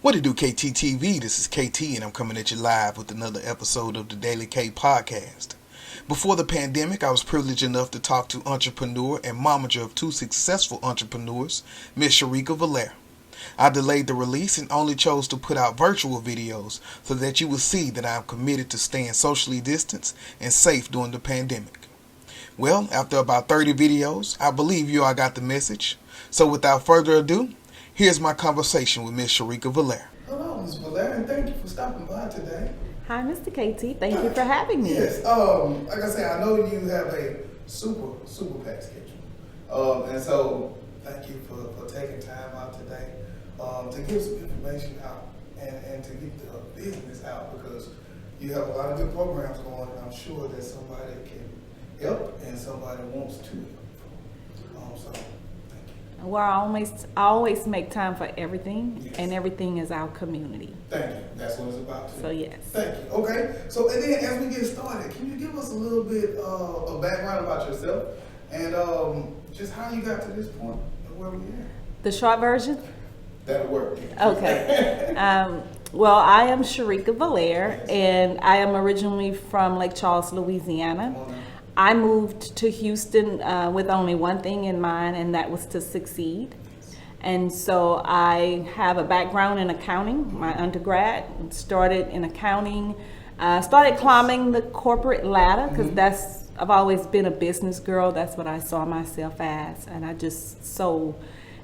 What it do, KTTV? This is KT, and I'm coming at you live with another episode of the Daily K Podcast. Before the pandemic, I was privileged enough to talk to entrepreneur and momager of two successful entrepreneurs, Miss Shareca Vallaire. I delayed the release and only chose to put out virtual videos so that you will see that I am committed to staying socially distanced and safe during the pandemic. Well, after about 30 videos, I believe you all got the message. So without further ado, here's my conversation with Miss Shareca Vallaire. Hello, Ms. Vallaire, and thank you for stopping by today. Hi, Mr. KT. Thank you for having me. Yes, like I said, I know you have a super packed schedule. And so thank you for taking time out today to give some information out and to get the business out, because you have a lot of good programs going, and I'm sure that somebody can help and somebody wants to help. So Well, I always make time for everything, yes. And everything is our community. Thank you. That's what it's about to. So yes. Thank you. Okay. So and then as we get started, can you give us a little bit of background about yourself and just how you got to this point and where we are? The short version? That'll work. Okay. Well, I am Shareca Vallaire, yes. And I am originally from Lake Charles, Louisiana. I moved to Houston with only one thing in mind, and that was to succeed. And so I have a background in accounting. My undergrad started in accounting, started climbing the corporate ladder, because I've always been a business girl. That's what I saw myself as, and I just so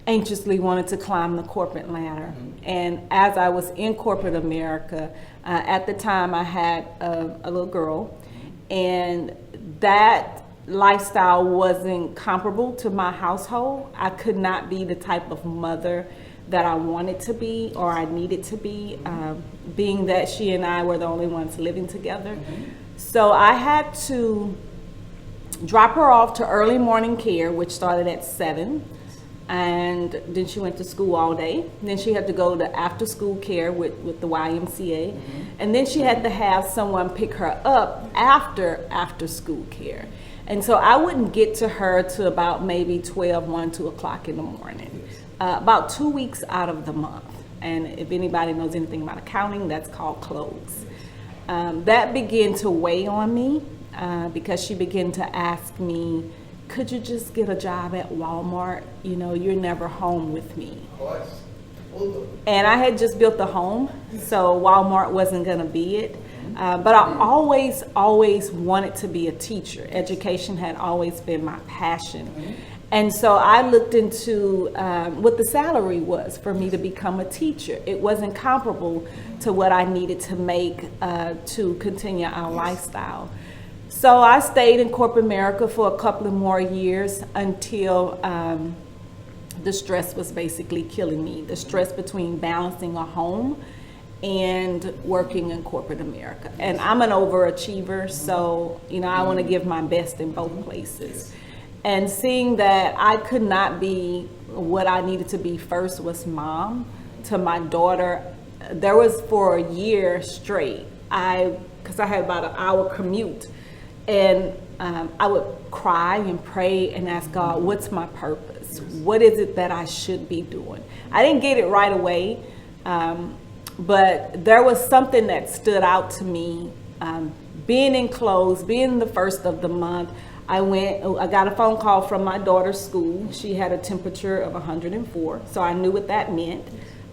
anxiously wanted to climb the corporate ladder. And as I was in corporate America, at the time I had a little girl, and that lifestyle wasn't comparable to my household. I could not be the type of mother that I wanted to be or I needed to be, being that she and I were the only ones living together. So I had to drop her off to early morning care, which started at 7. And then she went to school all day. Then she had to go to after school care with the YMCA. And then she had to have someone pick her up after school care. And so I wouldn't get to her to about maybe 1 o'clock in the morning, about 2 weeks out of the month. And if anybody knows anything about accounting, that's called close. That began to weigh on me because she began to ask me, could you just get a job at Walmart? You know, you're never home with me. And I had just built a home, so Walmart wasn't going to be it. But I always wanted to be a teacher. Education had always been my passion. And so I looked into what the salary was for me to become a teacher. It wasn't comparable to what I needed to make to continue our lifestyle. So I stayed in corporate America for a couple of more years until the stress was basically killing me. The stress between balancing a home and working in corporate America. And I'm an overachiever, so I want to give my best in both places. And seeing that I could not be what I needed to be first was mom to my daughter. There was for a year straight, because I had about an hour commute. And I would cry and pray and ask God, what's my purpose? What is it that I should be doing? I didn't get it right away, but there was something that stood out to me. Being in clothes, being the first of the month, I got a phone call from my daughter's school. She had a temperature of 104, so I knew what that meant,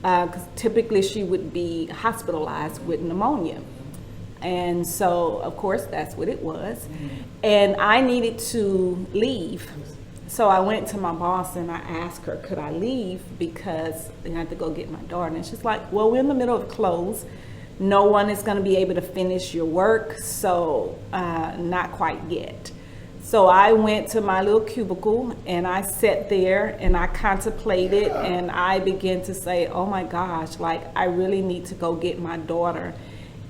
because typically she would be hospitalized with pneumonia. And so, of course, that's what it was. And I needed to leave. So I went to my boss and I asked her, could I leave? Because I had to go get my daughter. And she's like, well, we're in the middle of close. No one is going to be able to finish your work. So not quite yet. So I went to my little cubicle and I sat there and I contemplated and I began to say, oh my gosh, like I really need to go get my daughter.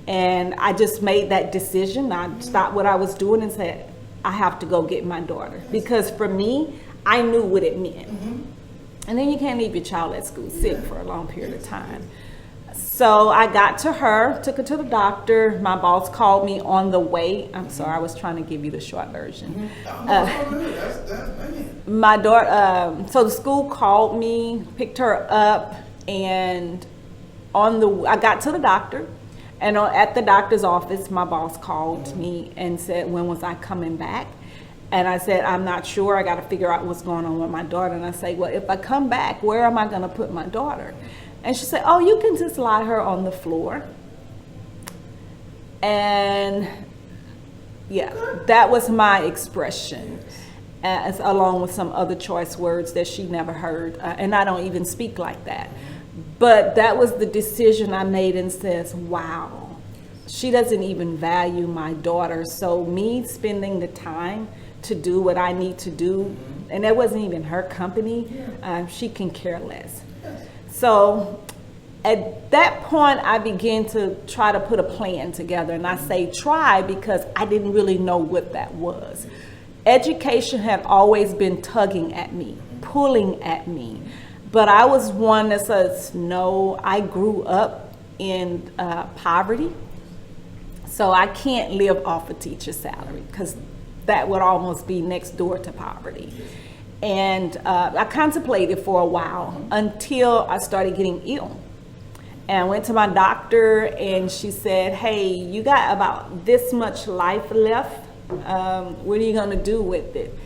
And I just made that decision. I stopped what I was doing and said, I have to go get my daughter. Because for me, I knew what it meant. And then you can't leave your child at school sick for a long period of time. So I got to her, took her to the doctor. My boss called me on the way. I'm sorry, I was trying to give you the short version. My daughter, so the school called me, picked her up, and I got to the doctor, and at the doctor's office, my boss called me and said, when was I coming back? And I said, I'm not sure. I got to figure out what's going on with my daughter. And I say, well, if I come back, where am I going to put my daughter? And she said, oh, you can just lie her on the floor. And yeah, that was my expression, along with some other choice words that she never heard. And I don't even speak like that. But that was the decision I made, and says, wow, she doesn't even value my daughter. So me spending the time to do what I need to do, and that wasn't even her company, she can care less. So at that point, I began to try to put a plan together. And I say try because I didn't really know what that was. Education had always been tugging at me, pulling at me. But I was one that says, no, I grew up in poverty. So I can't live off a teacher's salary, because that would almost be next door to poverty. And I contemplated for a while until I started getting ill. And I went to my doctor, and she said, hey, you got about this much life left. What are you going to do with it?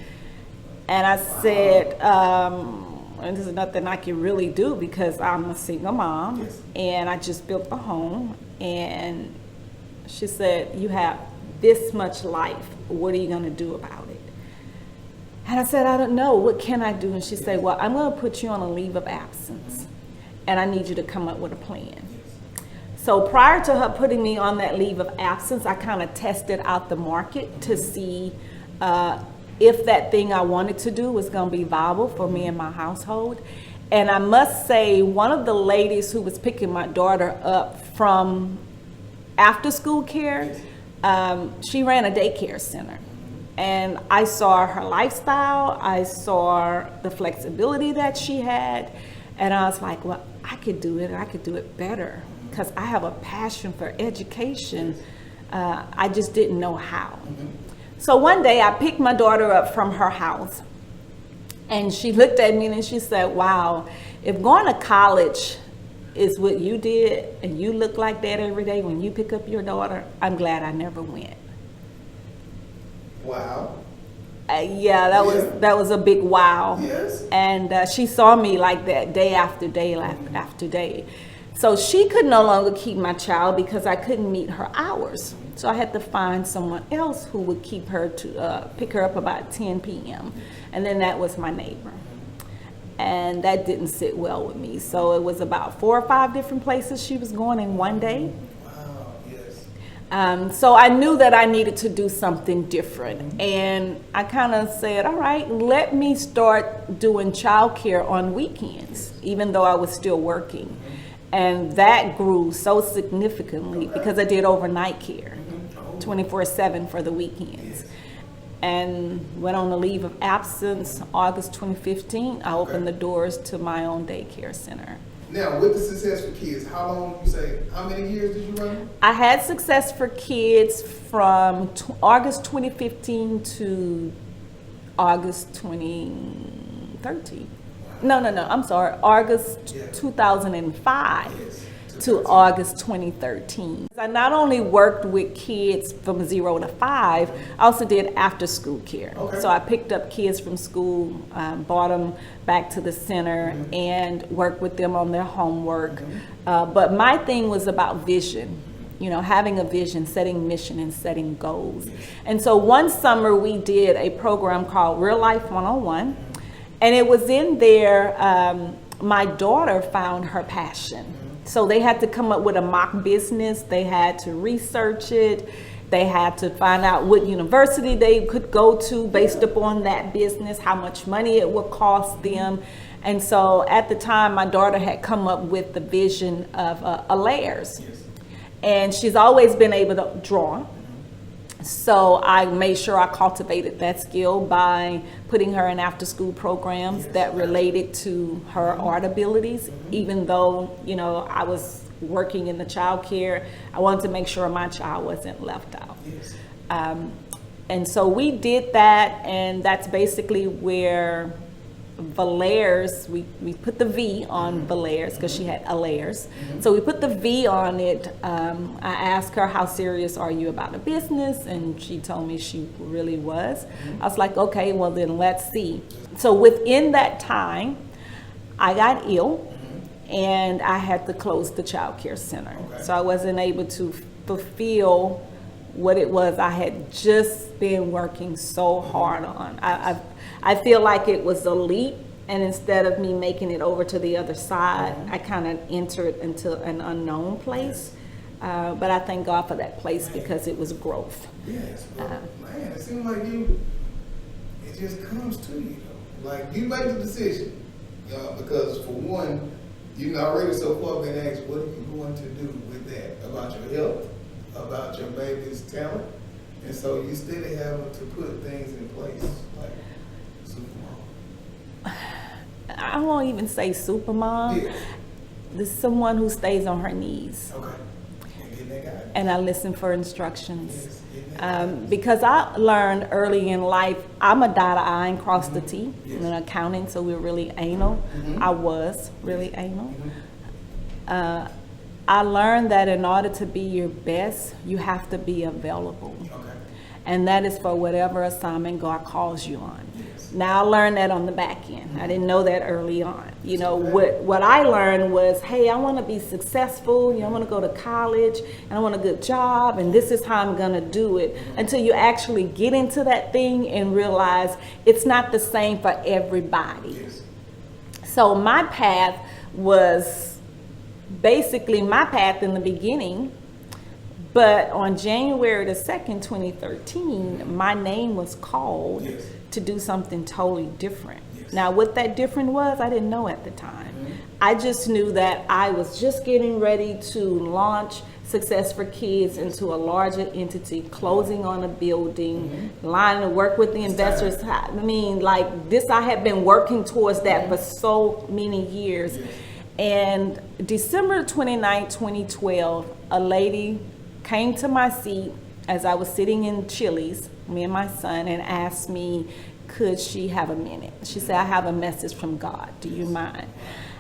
And I said, and there's nothing I can really do because I'm a single mom, and I just built a home. And she said, you have this much life. What are you going to do about it? And I said, I don't know. What can I do? And she said, well, I'm going to put you on a leave of absence, and I need you to come up with a plan. So prior to her putting me on that leave of absence, I kind of tested out the market to see if that thing I wanted to do was going to be viable for me and my household. And I must say, one of the ladies who was picking my daughter up from after school care, she ran a daycare center. And I saw her lifestyle, I saw the flexibility that she had, and I was like, well, I could do it, and I could do it better, because I have a passion for education. I just didn't know how. So one day I picked my daughter up from her house, and she looked at me and she said, wow, if going to college is what you did and you look like that every day when you pick up your daughter, I'm glad I never went. Wow. That was a big wow. Yes. And she saw me like that day after day after day. So she could no longer keep my child because I couldn't meet her hours. So I had to find someone else who would keep her to pick her up about 10 p.m. And then that was my neighbor. And that didn't sit well with me. So it was about 4 or 5 different places she was going in one day. Wow, yes. So I knew that I needed to do something different. And I kind of said, all right, let me start doing childcare on weekends, even though I was still working. And that grew so significantly because I did overnight care, 24/7 for the weekends. And went on a leave of absence August 2015. I opened the doors to my own daycare center. Now, with the Success for Kids, how many years did you run? I had Success for Kids from August 2015 to August 2013. No, I'm sorry, August 2005 to August 2013. I not only worked with kids from 0 to 5, I also did after school care. Okay. So I picked up kids from school, brought them back to the center, and worked with them on their homework. But my thing was about vision. You know, having a vision, setting mission, and setting goals. And so one summer we did a program called Real Life 101. And it was in there, my daughter found her passion. So they had to come up with a mock business. They had to research it. They had to find out what university they could go to based upon that business, how much money it would cost them. And so at the time, my daughter had come up with the vision of a layers. And she's always been able to draw. So I made sure I cultivated that skill by putting her in after school programs that related to her art abilities. Even though, you know, I was working in the child care, I wanted to make sure my child wasn't left out. And so we did that, and that's basically where Vallaire's, we put the V on Vallaire's because she had Allaire's. So we put the V on it. I asked her, how serious are you about the business? And she told me she really was. I was like, okay, well then let's see. So within that time, I got ill and I had to close the childcare center. So I wasn't able to fulfill what it was I had just been working so hard on. I feel like it was a leap, and instead of me making it over to the other side, I kind of entered into an unknown place. But I thank God for that place because it was growth. Yes, man, it seems like it just comes to you, though. Like, you make the decision, because for one, you've already so far been asked, what are you going to do with that? About your health, about your baby's talent, and so you still have to put things in place, like supermom. I won't even say supermom. Yeah. There's someone who stays on her knees. Okay. And that guy. And I listen for instructions. Yes. Because I learned early in life, I'm a dot I and cross the T in accounting, so we're really anal. I was really anal. I learned that in order to be your best, you have to be available. Okay. And that is for whatever assignment God calls you on. Yes. Now I learned that on the back end. I didn't know that early on. You know, what I learned was, hey, I want to be successful. I want to go to college and I want a good job, and this is how I'm going to do it, until you actually get into that thing and realize it's not the same for everybody. Yes. So my path was basically my path in the beginning, but on January the 2nd, 2013, my name was called to do something totally different. Now, what that different was, I didn't know at the time. I just knew that I was just getting ready to launch Success for Kids into a larger entity, closing on a building, line to work with the investors. I mean, like this, I had been working towards that for so many years. And December 29, 2012, a lady came to my seat as I was sitting in Chili's, me and my son, and asked me, could she have a minute? She said, I have a message from God. Do you mind?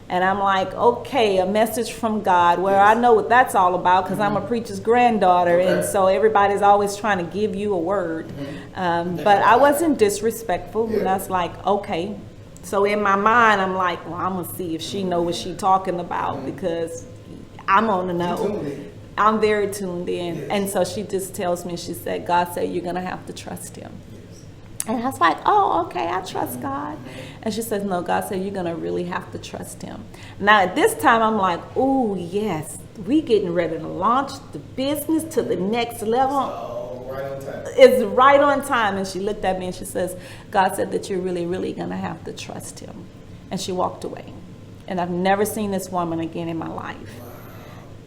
And I'm like, okay, a message from God. Well, I know what that's all about because I'm a preacher's granddaughter. And so everybody's always trying to give you a word. But I wasn't disrespectful. And I was like, okay. So in my mind, I'm like, well, I'm going to see if she know what she talking about because I'm on the know. I'm very tuned in. And so she just tells me, she said, God said, you're going to have to trust him. And I was like, oh, okay, I trust God. And she says, no, God said, you're going to really have to trust him. Now, at this time, I'm like, oh, yes, we getting ready to launch the business to the next level. Oh, right on time. It's right on time. And she looked at me and she says, God said that you're really, really going to have to trust him. And she walked away. And I've never seen this woman again in my life.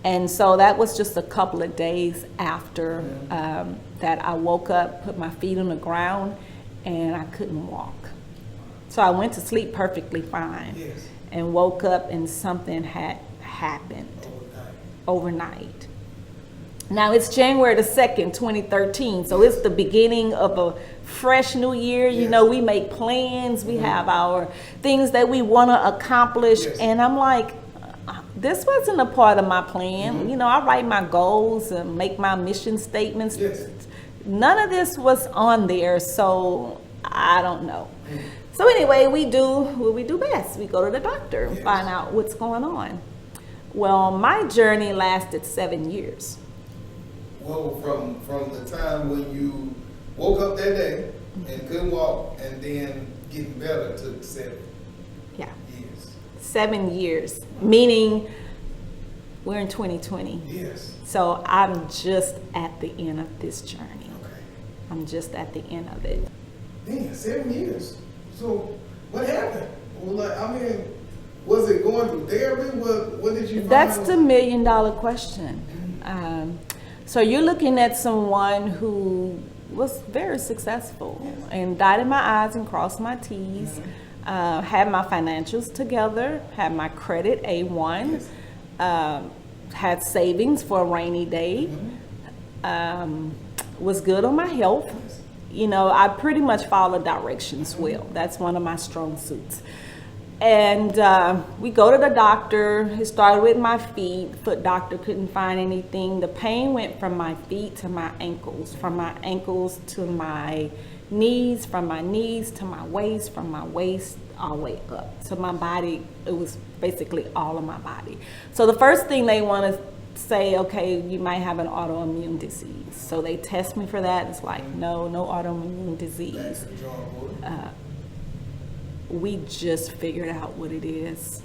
And so that was just a couple of days after that I woke up, put my feet on the ground, and I couldn't walk. So I went to sleep perfectly fine and woke up and something had happened overnight. Now it's January the 2nd, 2013, so it's the beginning of a fresh new year. You know, we make plans, we have our things that we want to accomplish, and I'm like, this wasn't a part of my plan. You know, I write my goals and make my mission statements. None of this was on there, so I don't know. So anyway, we do what we do best. We go to the doctor and find out what's going on. Well, my journey lasted 7 years. Well, from the time when you woke up that day and couldn't walk and then getting better took 7 years. 7 years, meaning we're in 2020. Yes. So I'm just at the end of this journey. Okay. I'm just at the end of it. Damn, 7 years. So what happened? Well, like, I mean, was it going through therapy? What did you find? That's the $1 million question. So you're looking at someone who was very successful and dotted my I's and crossed my T's. Had my financials together, had my credit A1, had savings for a rainy day, was good on my health, I pretty much follow directions well. That's one of my strong suits. And we go to the doctor. It started with my feet. Foot doctor couldn't find anything. The pain went from my feet to my ankles, from my ankles to my knees, from my knees to my waist, from my waist all the way up. So my body, it was basically all of my body. So the first thing they want to say, okay, you might have an autoimmune disease. So they test me for that. It's like, no autoimmune disease. We just figured out what it is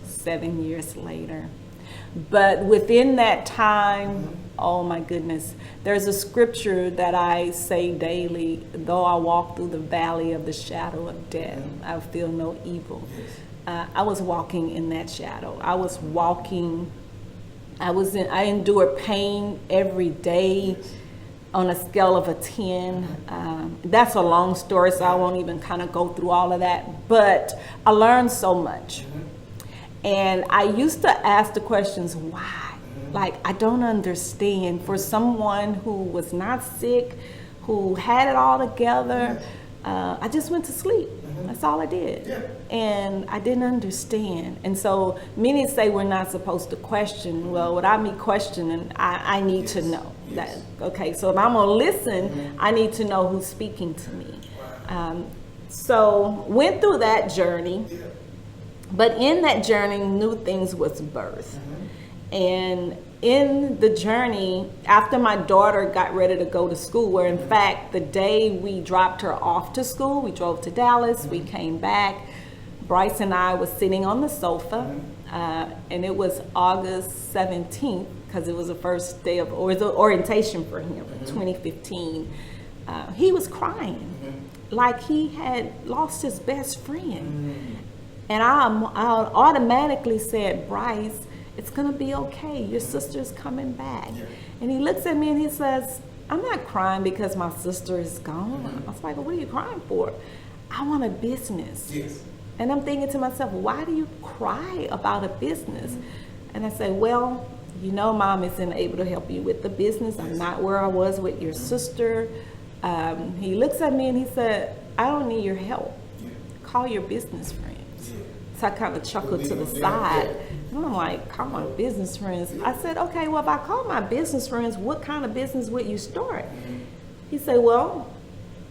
7 years later. But within that time, oh my goodness, there's a scripture that I say daily: though I walk through the valley of the shadow of death, I feel no evil. I was walking in that shadow. I endured pain every day on a scale of a 10. That's a long story, so I won't even kind of go through all of that. But I learned so much. And I used to ask the questions, why? Like, I don't understand. For someone who was not sick, who had it all together, I just went to sleep. That's all I did. And I didn't understand. And so many say we're not supposed to question. Well, without me questioning, I need to know. That, okay, so if I'm going to listen, I need to know who's speaking to me. So went through that journey. But in that journey, new things was birthed. And in the journey, after my daughter got ready to go to school, where in fact, the day we dropped her off to school, we drove to Dallas, we came back, Bryce and I was sitting on the sofa, and it was August 17th, because it was the first day of orientation for him in 2015. He was crying, like he had lost his best friend. And I automatically said, Bryce, it's gonna be okay. Your sister's coming back. And he looks at me and he says, I'm not crying because my sister is gone. I was like, well, what are you crying for? I want a business. And I'm thinking to myself, why do you cry about a business? And I say, well, Mom isn't able to help you with the business. I'm not where I was with your sister. He looks at me and he said, I don't need your help. Call your business friends. So I kind of chuckled to the side. And I'm like, call my business friends. I said, okay, well, if I call my business friends, what kind of business would you start? He said, well,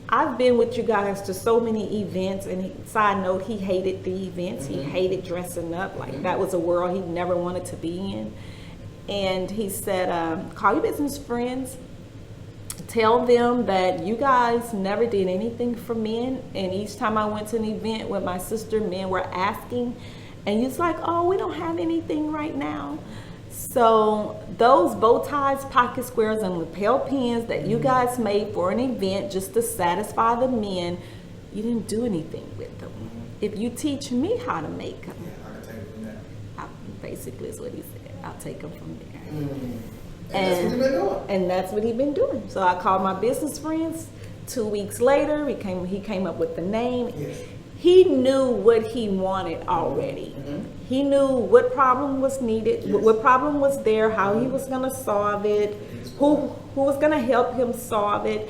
I've been with you guys to so many events. And side note, he hated the events. He hated dressing up. Like, that was a world he never wanted to be in. And he said, call your business friends. Tell them that you guys never did anything for men, and each time I went to an event with my sister, men were asking, and he's like, oh, we don't have anything right now. So those bow ties, pocket squares, and lapel pins that you guys made for an event just to satisfy the men, you didn't do anything with them. If you teach me how to make them, I can take it from there. Basically is what he said. I'll take them from there. And that's what he's been doing. So I called my business friends. 2 weeks later, he came up with the name. He knew what he wanted already. He knew what problem was needed, what problem was there, how he was going to solve it, who was going to help him solve it.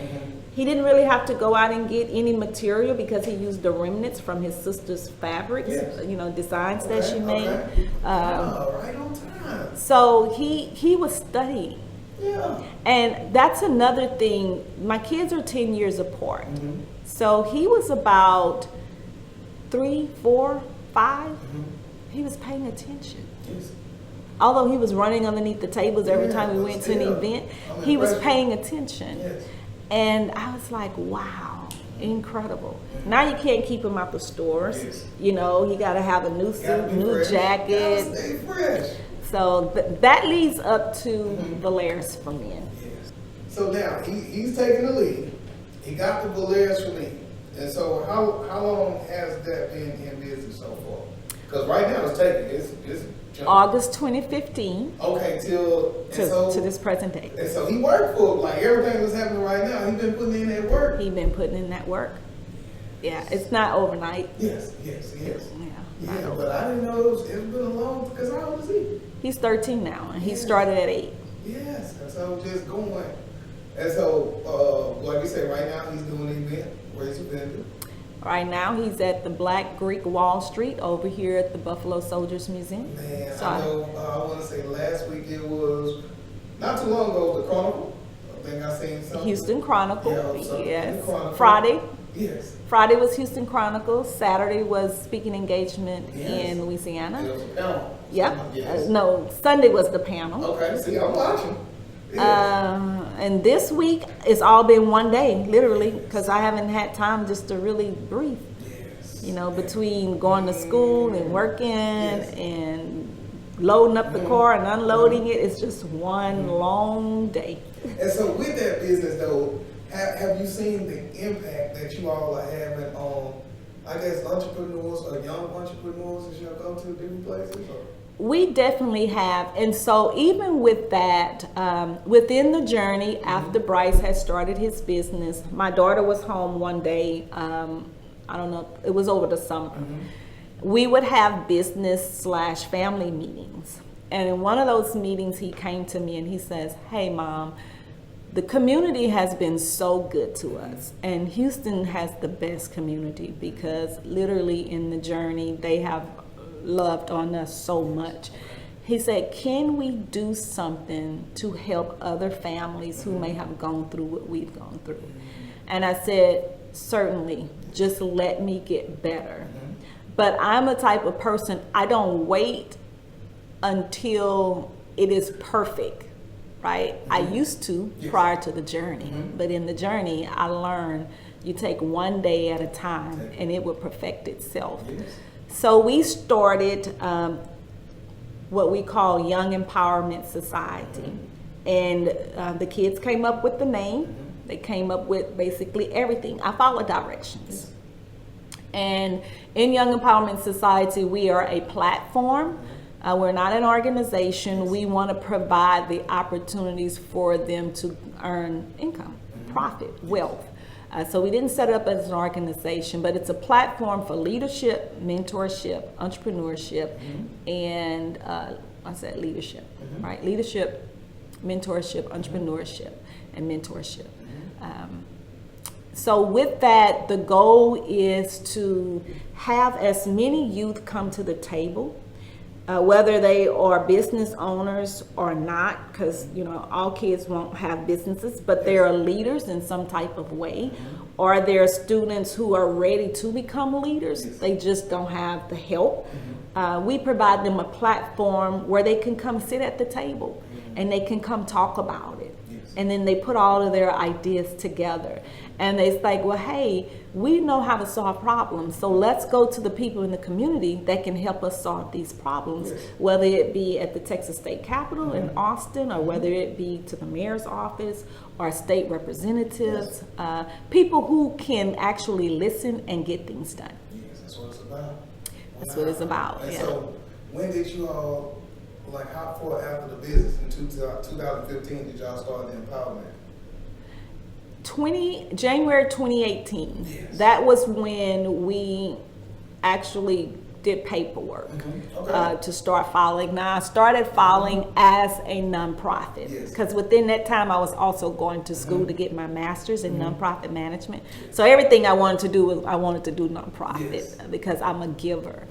He didn't really have to go out and get any material because he used the remnants from his sister's fabrics, designs that she made. Right on time. So he was studying. And that's another thing. My kids are 10 years apart. So he was about 3, 4, 5. He was paying attention. Although he was running underneath the tables every time we went to an event, he was paying attention. And I was like, wow, incredible. Now you can't keep him out the stores. He got to have a new suit, new jacket. Stay fresh. So that leads up to Vallaire's for Men. So now he's taking the lead. He got the Vallaire's for Men. And so how long has that been in business so far? Because right now it's August 2015. Okay, to this present day. And so he worked for, like, everything that's happening right now, he's been putting in that work. He's been putting in that work. Yeah, it's not overnight. Yes. Yeah, but I didn't know it's been a long, because how old is he? He's 13 now, and he started at 8. Yes, and so just going. And so, like you said, right now he's doing an event. Where's the vendor? Right now, he's at the Black Greek Wall Street over here at the Buffalo Soldiers Museum. Man, So I know, I want to say last week it was, not too long ago, the Chronicle. I think I seen something. Houston Chronicle, Yeah, yes. Chronicle. Friday. Yes. Friday was Houston Chronicle. Saturday was speaking engagement in Louisiana. It was a panel. Yep. Yes. No, Sunday was the panel. Okay, see, I'm watching. Yes. And this week it's all been one day, literally, because I haven't had time just to really breathe. Yes. You know, between going to school and working Yes. and loading up the car and unloading it, it's just one long day. And so with that business though, have you seen the impact that you all are having on, I guess, entrepreneurs or young entrepreneurs as you go to different places? Or? We definitely have. And so even with that, within the journey, after Bryce had started his business, my daughter was home one day, I don't know, it was over the summer. We would have business/family meetings. And in one of those meetings, he came to me and he says, "Hey, Mom, the community has been so good to us, and Houston has the best community because literally in the journey they have loved on us so much." He said, "Can we do something to help other families who may have gone through what we've gone through?" And I said, "Certainly, just let me get better." But I'm the type of person, I don't wait until it is perfect. Right? I used to prior to the journey, but in the journey, I learned you take one day at a time and it will perfect itself. Yes. So we started what we call Young Empowerment Society. And the kids came up with the name. They came up with basically everything. I follow directions. And in Young Empowerment Society, we are a platform. We're not an organization. We want to provide the opportunities for them to earn income, profit, wealth. So we didn't set it up as an organization, but it's a platform for leadership, mentorship, entrepreneurship, and I said leadership, right? Leadership, mentorship, entrepreneurship, and mentorship. So with that, the goal is to have as many youth come to the table, whether they are business owners or not, because you know all kids won't have businesses, but they are leaders in some type of way, or they're students who are ready to become leaders. They just don't have the help. We provide them a platform where they can come sit at the table and they can come talk about it. And then they put all of their ideas together. And it's like, well, hey, we know how to solve problems. So let's go to the people in the community that can help us solve these problems, whether it be at the Texas State Capitol in Austin, or whether it be to the mayor's office or state representatives, people who can actually listen and get things done. Yes, that's what it's about. That's what it's about. And yeah. so when did you all, like how far after the business in 2015 did y'all start the empowerment? January 2018. Yes. That was when we actually did paperwork to start filing. Now I started filing as a nonprofit because within that time I was also going to school to get my master's in nonprofit management. So everything I wanted to do was I wanted to do nonprofit because I'm a giver.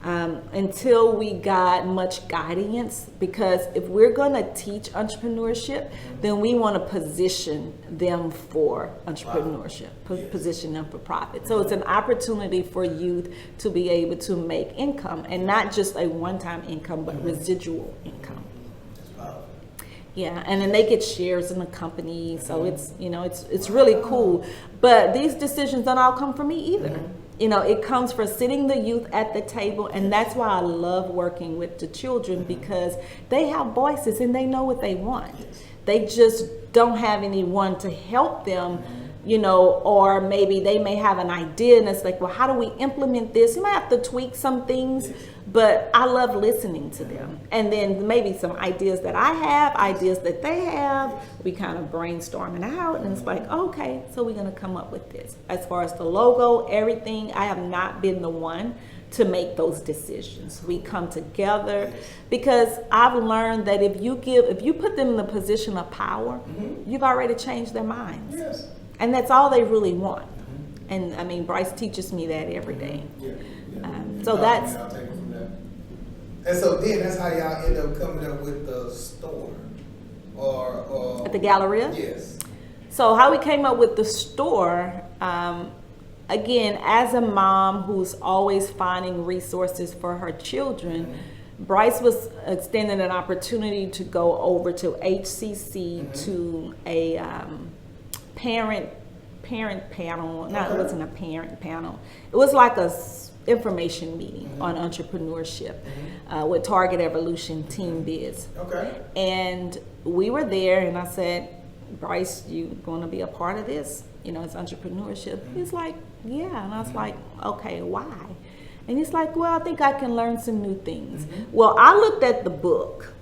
Until we got much guidance, because if we're going to teach entrepreneurship, then we want to position them for entrepreneurship, position them for profit. So it's an opportunity for youth to be able to make income, and not just a one-time income, but residual income. Yeah, and then they get shares in the company, so it's, you know, it's really cool. But these decisions don't all come from me either. You know, it comes from sitting the youth at the table, and that's why I love working with the children, because they have voices and they know what they want. They just don't have anyone to help them, you know, or maybe they may have an idea and it's like, well, how do we implement this? You might have to tweak some things, but I love listening to them. And then maybe some ideas that I have, ideas that they have, we kind of brainstorming out, and it's like, okay, so we're going to come up with this. As far as the logo, everything, I have not been the one to make those decisions. We come together because I've learned that if you put them in the position of power, you've already changed their minds. Yes. And that's all they really want. And I mean, Bryce teaches me that every day. So that's. I'll take it from there. And so then that's how y'all end up coming up with the store, or At the Galleria? Yes. So how we came up with the store, again, as a mom who's always finding resources for her children, Bryce was extending an opportunity to go over to HCC to a parent panel. No, it wasn't a parent panel. It was like a information meeting on entrepreneurship with Target Evolution Team Biz. Okay. And we were there, and I said, Bryce, you going to be a part of this? You know, it's entrepreneurship. He's like, yeah. And I was like, okay, why? And he's like, well, I think I can learn some new things. Well, I looked at the book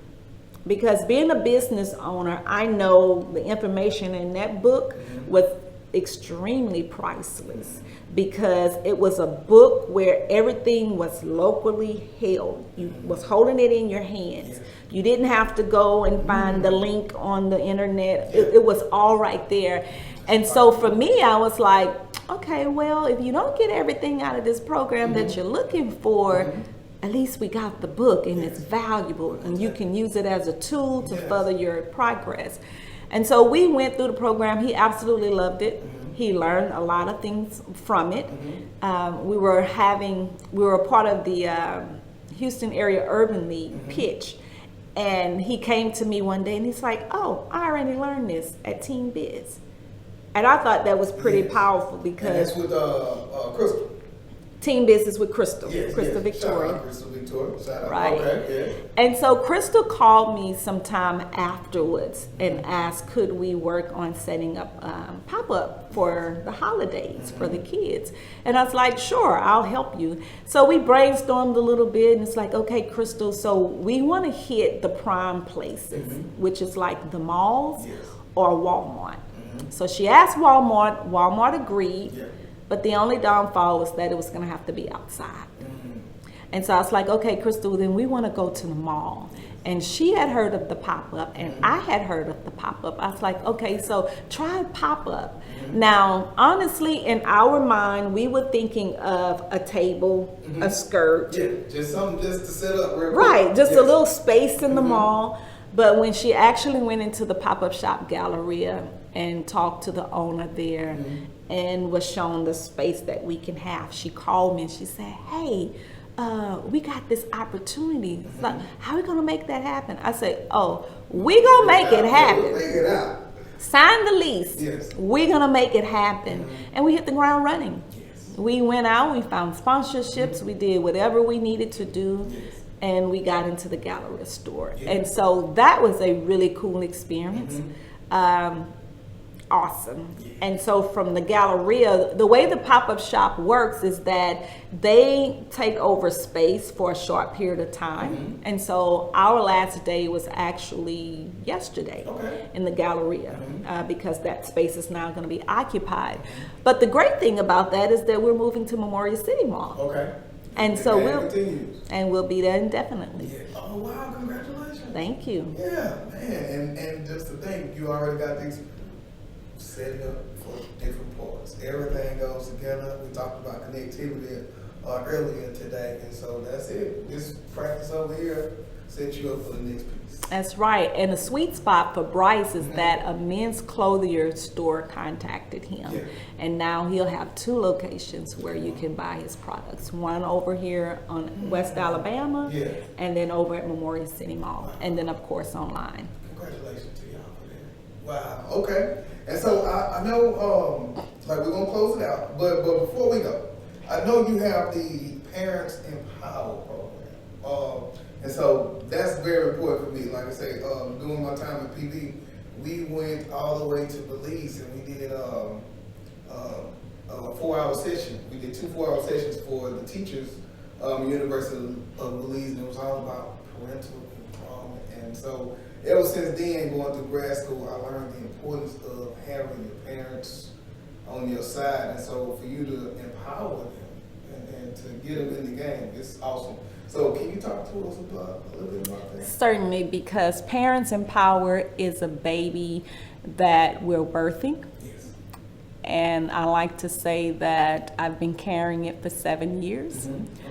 because being a business owner, I know the information in that book was extremely priceless because it was a book where everything was locally held. You was holding it in your hands. You didn't have to go and find the link on the internet. It was all right there. And so for me, I was like, okay, well, if you don't get everything out of this program that you're looking for, at least we got the book and it's valuable and you can use it as a tool to further your progress. And so we went through the program. He absolutely loved it. He learned a lot of things from it. We were a part of the Houston Area Urban League pitch. And he came to me one day and he's like, oh, I already learned this at Team Biz. And I thought that was pretty powerful because. And that's with Crystal. Team Business with Crystal, Yes, Crystal yes. Victoria. Shout out Crystal Victoria. Shout out. Right. Okay, And so Crystal called me sometime afterwards and asked, could we work on setting up pop-up for the holidays for the kids? And I was like, sure, I'll help you. So we brainstormed a little bit and it's like, okay, Crystal, so we want to hit the prime places, which is like the malls or Walmart. So she asked Walmart, Walmart agreed. But the only downfall was that it was going to have to be outside. And so I was like, okay, Crystal, then we want to go to the mall. And she had heard of the pop-up, and I had heard of the pop-up. I was like, okay, so try pop-up. Now, honestly, in our mind, we were thinking of a table, a skirt. Yeah, just something just to set up real quick. Right, just a little space in the mall. But when she actually went into the pop-up shop Galleria and talked to the owner there and was shown the space that we can have, she called me and she said, hey, we got this opportunity. So how are we going to make that happen? I said, oh, we're going to make it happen. Make it out. Sign the lease. Yes. We're going to make it happen. And we hit the ground running. We went out, we found sponsorships, we did whatever we needed to do. And we got into the Galleria store. And so that was a really cool experience. Awesome. And so from the Galleria, the way the pop-up shop works is that they take over space for a short period of time. And so our last day was actually yesterday in the Galleria because that space is now going to be occupied. But the great thing about that is that we're moving to Memorial City Mall. Okay. And so continues. we'll be there indefinitely. Oh wow, congratulations. Thank you. Yeah, man. And just to think, you already got these set up for different parts. Everything goes together. We talked about connectivity earlier today, and so that's it. This practice over here set you up for the next piece. That's right. And the sweet spot for Bryce is that a men's clothier store contacted him. And now he'll have 2 locations where you can buy his products. One over here on West Alabama, and then over at Memorial City Mall. And then, of course, online. Congratulations to y'all for that. Wow. Okay. And so I know, like we're going to close it out, but before we go, I know you have the Parents Empower program. And so that's very important for me. Like I say, during my time at PD, we went all the way to Belize and we did a 4-hour session. We did 2 4-hour sessions for the teachers, University of Belize, and it was all about parental empowerment. And so ever since then, going through grad school, I learned the importance of having your parents on your side. And so for you to empower them and to get them in the game. It's awesome. So can you talk to us about a little bit about that? Certainly, because Parents Empower is a baby that we're birthing. Yes. And I like to say that I've been carrying it for 7 years.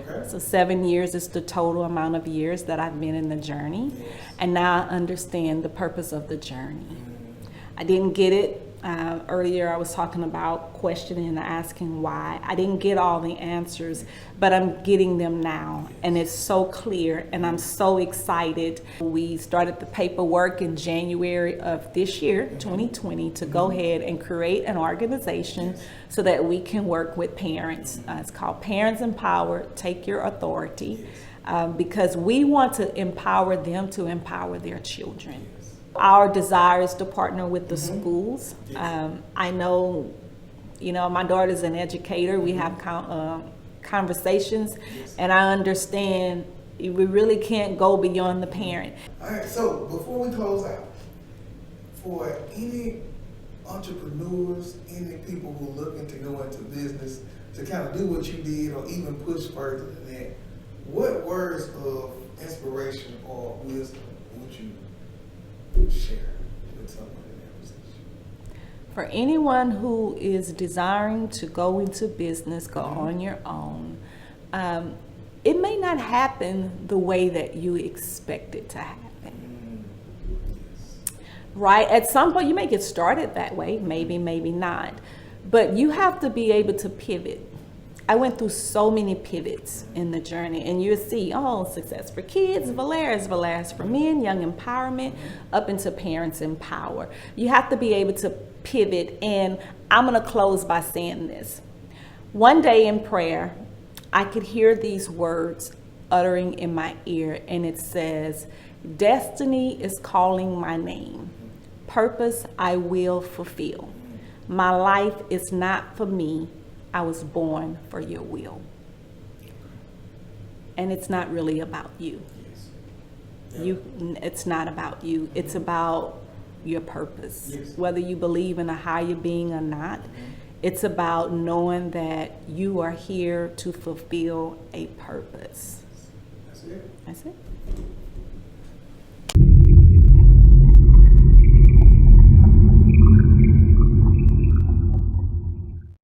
Okay. So 7 years is the total amount of years that I've been in the journey. Yes. And now I understand the purpose of the journey. I didn't get it. Earlier I was talking about questioning and asking why. I didn't get all the answers, but I'm getting them now. And it's so clear and I'm so excited. We started the paperwork in January of this year, 2020, to go ahead and create an organization so that we can work with parents. It's called Parents Empower, Take Your Authority, because we want to empower them to empower their children. Our desire is to partner with the schools. I know, my daughter's an educator. We have conversations, and I understand we really can't go beyond the parent. All right, so before we close out, for any entrepreneurs, any people who are looking to go into business, to kind of do what you did or even push further than that, what words of inspiration or wisdom would you share with someone in that position? For anyone who is desiring to go into business, go on your own, it may not happen the way that you expect it to happen. Right? At some point, you may get started that way, maybe not. But you have to be able to pivot. I went through so many pivots in the journey, and you'll see, Success for Kids, Vallaire's for Men, Young Empowerment, up into Parents Empower. You have to be able to pivot, and I'm going to close by saying this. One day in prayer, I could hear these words uttering in my ear, and it says, "Destiny is calling my name. Purpose I will fulfill. My life is not for me. I was born for your will." And it's not really about you. It's not about you. It's about your purpose. Whether you believe in a higher being or not, it's about knowing that you are here to fulfill a purpose. That's it. That's it.